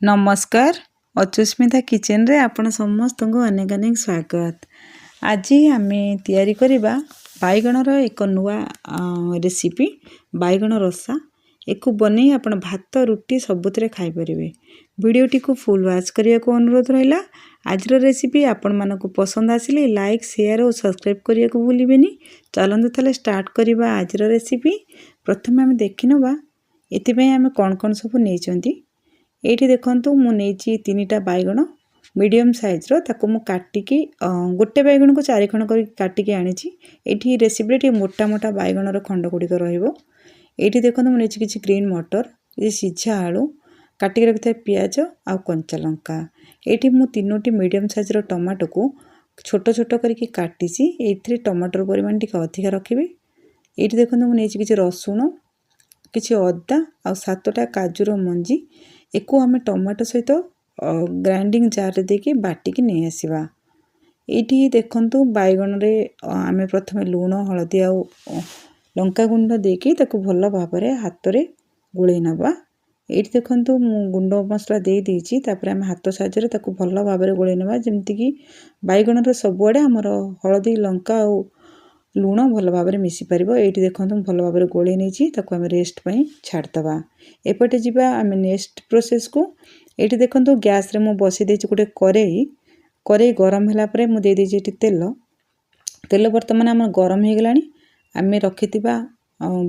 नमस्कार अचुस्मिता किचन रे आपण समस्त को अनेक अनेक स्वागत। आज आम तैयारी करवा बैगणर एक नुआ रेसिपी बैगण रसा। एक बन आप भात रुटी सबुत खाईपर। वीडियोटी को फुल वाच करने को अनुरोध रहा। आज रेसिपी आपण मानक पसंद आसिले लाइक शेयर और सब्सक्राइब करने को भूलिबेनी। चलते ताले स्टार्ट करवा आज रेसिपी। प्रथम आम देखि नवा एथिपाई आम कौन कौन सब नहीं। ये देखु मुझे तीनटा बैगण मीडियम साइज ताको मु काटिकी गोटे बैगण को 4 खंड कर काटिकी आनी। ये रेसिपी मोटा मोटा बैगणर खंड गुड़िक रही। देखो मुझे किसी ग्रीन मटर ये सीझा आलू काटिक रखि पियाज आ कंचा लंका। ये मु 3टी मीडियम साइज टमाटो को छोट छोट करके काटिसी। ये टमाटर परिमाण टी अधिका रखी। ये देखो मुझे किसी रसुण किसी अदा आ 7टा काजूर मंजी एको आम टमाटो सहित ग्राइंडिंग जार देके बाटिकी नहीं आसवा। ये देखु बैगण रे आम प्रथम लुण हलदी आ लंका गुंड देके ताको भल भाव हाथ में गोले नवा। ये देखु मु गुंड मसला दे देछि। तापर आम हाथ साहाय्य ताको भल भाव गोले नवा जेमती कि बैगण रे सबुआड़े आमर हलदी लंका और लुण भल भाव मिसी पार। ये देखो भल भाव गोले नहीं ताको आम रेस्ट पई छाड़दबा। एपटे जीवा आम नेक्स्ट प्रोसेस को। ये देखो गैस रे मु बसी देछि गोटे करेई गरम होला परे मु दे देछि तेल। तेल बर्तमान आम गरम हो गलानी। आम रखिथिबा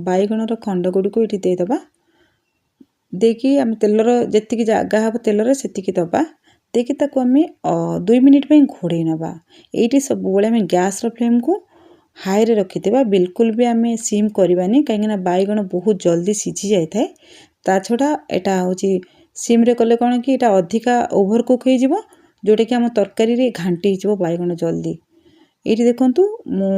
बैगणर खंड गुडी को ये देदबा। देकी आम तेलर जेतिकी जगह हम तेलर सेतिकी दबा। देकी ताको आम 2 मिनिट पे घोड़े नबा। ये सब आम गैस रो फ्लेम को हाई रे रखिथिबा। बिल्कुल भी आम सिम करवानी कहीं बैगण बहुत जल्दी सीझी जाए था। ता छड़ा एटा होची सिम रे कले कौन कि एटा अधिका ओभर कुक हो जिवो जोटा कि आम तरकारी रे घांटी जिवो बैगण जल्दी। ये देखंतु मु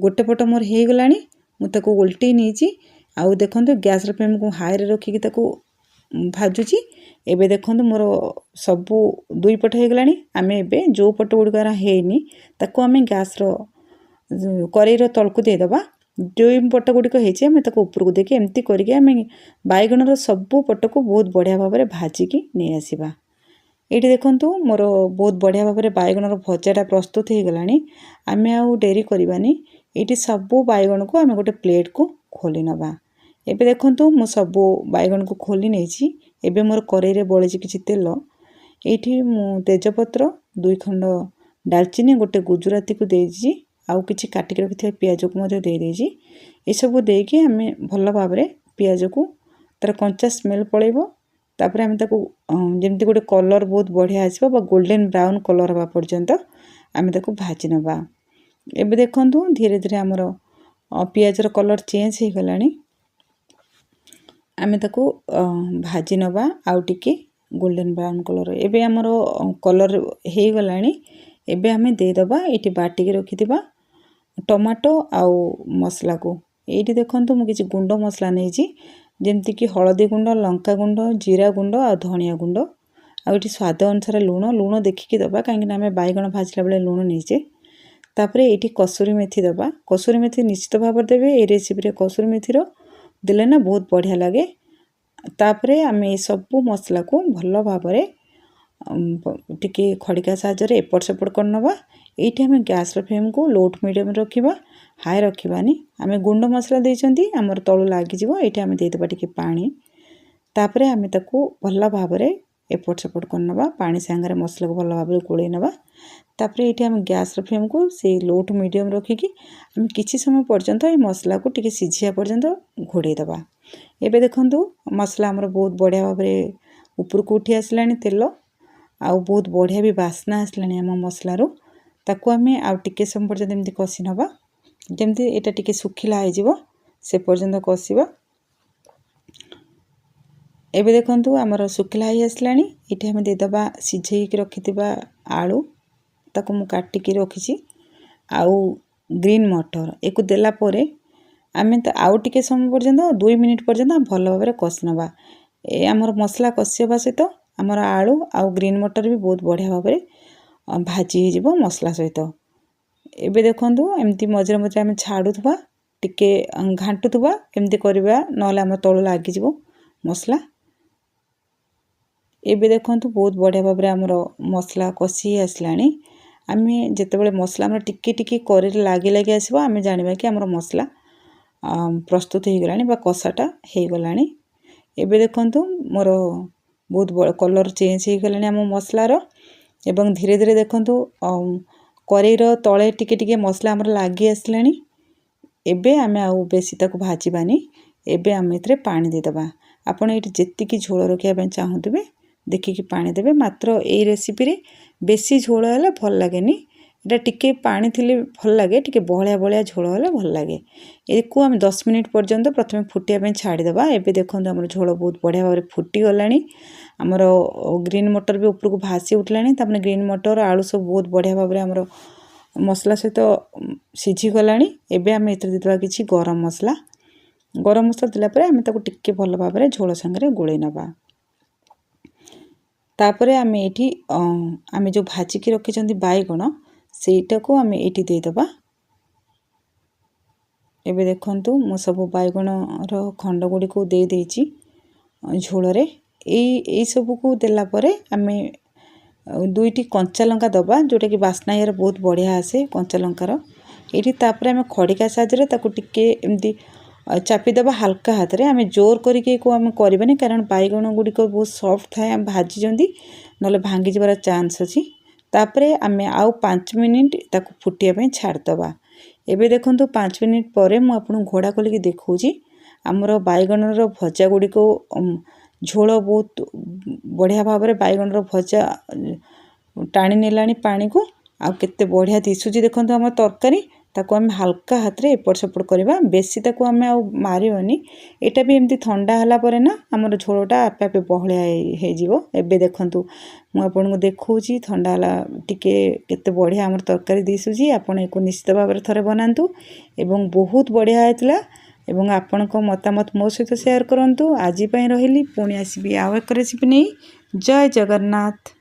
गोटे पट मोर हे गलानी मु ताको उल्टी नीची। आउ देखंतु गैस रे फ्लेम को हाई रे रखिकी ताको भाजुची। एबे देखंतु मोर सबु 2 पट हे गलानी। आम एबे जो पट गुडकारा हेनी ताको आम गैस रो करेईर तलकु देदबा। जो पट गुड़िक होता ऊपर को देखिए एमती करके आम बैगणर सबू पट को बहुत बढ़िया भाव में भाजिकी नहीं आसवा। ये देखंतु मोर बहुत बढ़िया भाव में बैगणर भजाटा प्रस्तुत हो गलानी। आम आउ डेरी करवानी। ये सबू बैगण को आम गोटे प्लेट को खोली नवा। एबे देखंतु मु सबू बैगण को खोली नहीं। एबे मोर करेई बड़ी किसी तेल। ये मु तेजपत्र 2 खंड डालचीनी गोटे गुजराती को देजी आउ किछि काटिक रखि पियाज को मध्य दे देजी। ये सब देकी आम भल भाव में पियाज को तार कंचा स्मेल पड़ेबो। तापर आम ताको जेमती गोटे कलर बहुत बढ़िया आसीबो बा गोल्डन ब्राउन कलर हवा पर्यंत आम ताको भाजी नबा। एबे देखंतु धीरे धीरे आमर पियाजर कलर चेंज हो गलानी। आम ताको भाजी नबा आउ टिके गोल्डन ब्राउन कलर। एबे आमर कलर हो गलानी। एबे आम देदबा ये बाटिके रखिथिबा टमाटो आउ मसला को। ये देखंतु मु किछि गुंड मसला नहीं जेमती कि हलदी गुंड लंका गुंड जीरा गुंड आ धनिया गुंड आउ ये स्वाद अनुसार लुण देखिकी दबा कहीं आम बैगण भाजला बेले लुण नहीं। तापर ये कसुरी मेथी दबा। कसुरी मेथी निश्चित भाव देवे। ये रेसिपी कसुरी मेथीर देले ना बहुत बढ़िया लगे। तापर आम ये सबू मसला को भल भाव टिके खड़िका साहाय्य एपट सेपट कर नवा। ये आम गैस फ्लेम को लो टू मीडियम रखिबा हाई रखिबानी। आम गुंड मसला देइछंती आमर तळु लागि जिवो। ये आम देदेबा टिके पानी। तापर आम ताको भल भाव एपट सेपट कर नवा। पानी सांगरे मसला को भल भाव गोले नवा। तापर ये आम गैस फ्लेम को से लो टू मीडियम रखिकी आम किछि समय पर्यंत ये मसला को टिके सिझिया पर्यंत घोड़े दबा। एबे देखंतु मसला आमर बहुत बढ़िया भाव ऊपर को उठी आसलानी तेल आउ बहुत बढ़िया भी बास्ना आसलानी आम मसलारू। ताको आम आउ टिके समय पर्यंत एमती कषि नबा जेमती एटा टिके सुखिला हो जिवो से पर्यंत कषिबा। एबे देखंतु आमर सुखिला हो आसलानी। ये आम देदबा सिझेइक रखिथिबा आलू ताको मु काटिकी रखिछि आउ ग्रीन मटर एको देला परे आम आउ टिके समय पर्यंत 2 मिनिट पर्यंत भल भाव में कषि नबा। ए आमर मसला कषिबा सहित आमर आलू आउ ग्रीन मटर भी बहुत बढ़िया भाव में भाजी हो मसला सहित। एबे देखंतु एमती मझे मझे आम छाड़ुथबा टिके घांटुथबा एमती करबा नले आम तळु लागि जिवो मसला। एबे देखंतु बहुत बढ़िया भाव आमर मसला कषि आसलानी आमे जेतेबेले मसला आमर टिके टिके करे लागी लागी आसीबो आमे जानिबा कि आमर मसला प्रस्तुत हो गलानी बा कषाटा हो गलानी। एबे देखंतु मोर बहुत कलर चेंज हो गलानी आम मसलार एवं धीरे धीरे देखंतु करेईर तले टिके टिके मसला आमर लागी आसलानी। एबे आमे आउ बेसी ताको भाजीबानी एबे आमे एथरे पानी देदबा आपण एठी जेतिकी झोल रखिया पय चाहुतबे देखिकी पानी देबे मात्र ए रेसिपी रे बेसी झोल हले भल लागेनी एटा टिके पानी थिले भल लागे टिके बहळिया बहळिया झोल हले भल लागे। एको आमे 10 मिनिट पर्यंत प्रथमे फुटिया पय छाडी देबा। एबे देखंतु हमर झोल बहुत बढ़िया भाव फुटी गलानी हमर ग्रीन मटर भी ऊपर को भासी उठलानी तापने ग्रीन मटर आलू सब बहुत बढ़िया भाव हमर मसला सहित सिझी गलानी। एबे आमे एथरे देदबा किछि गरम मसला दिला परे आमे ताको टिके भल भाव झोल संगे गोळै नबा। तापरे आमे एठी आमे जो भाजी की रखिचंती बाईगण सेटा को आमे एठी दे दबा। एबे देखंतु मो सब बाईगण रो खंड गुडी को दे देछि झोल रे एई सब को देला परे आमे दुईटी कंचा लंका दबा जोटा कि बास्ना यार बहुत बढ़िया आसे कंचा लंकार एठी तापरे आमे खडिका साजरे ताको टिके एमती चापी दबा हल्का हाथ रे आमे जोर करके को आमे करबानी कारण बाईगण गुडी को बहुत सॉफ्ट थाए आमे भाजी जंदी नले भांगी जबार चांस अछि। तापरे आमे आउ 5 मिनिट ताको फुटिया पय छाड़ दबा। एबे देखंतु 5 मिनिट परे मु आपन घोड़ा खोलिकी देखौची हमर बाईगण रो भजा गुडी को झोल बहुत बढ़िया भाव रे बाईगण रो भजा टाणी नेलानी पानी को आ केते बढ़िया दिसुची देखंतु हमर तरकारी ताको हम हल्का हाथ रे एपट सेपट करबा बेसी ताको हम आ मारिबनी एटा भी एमती ठंडा हला परे ना हमर झोलटा आपे आपे बहळिया हे जिवो। एबे देखंतु मु आपन को देखौची ठंडा हला टिके केते बढ़िया हमर तरकारी दिसुची आपण एको निश्चित भाव रे थरे बनांतु एवं बहुत बढ़िया हेतला एवं आपण को मतामत मो सहित शेयर करंतु। आजि पय रहिली पुणी आसीबी आउ एक रेसिपी नै। जय जगन्नाथ।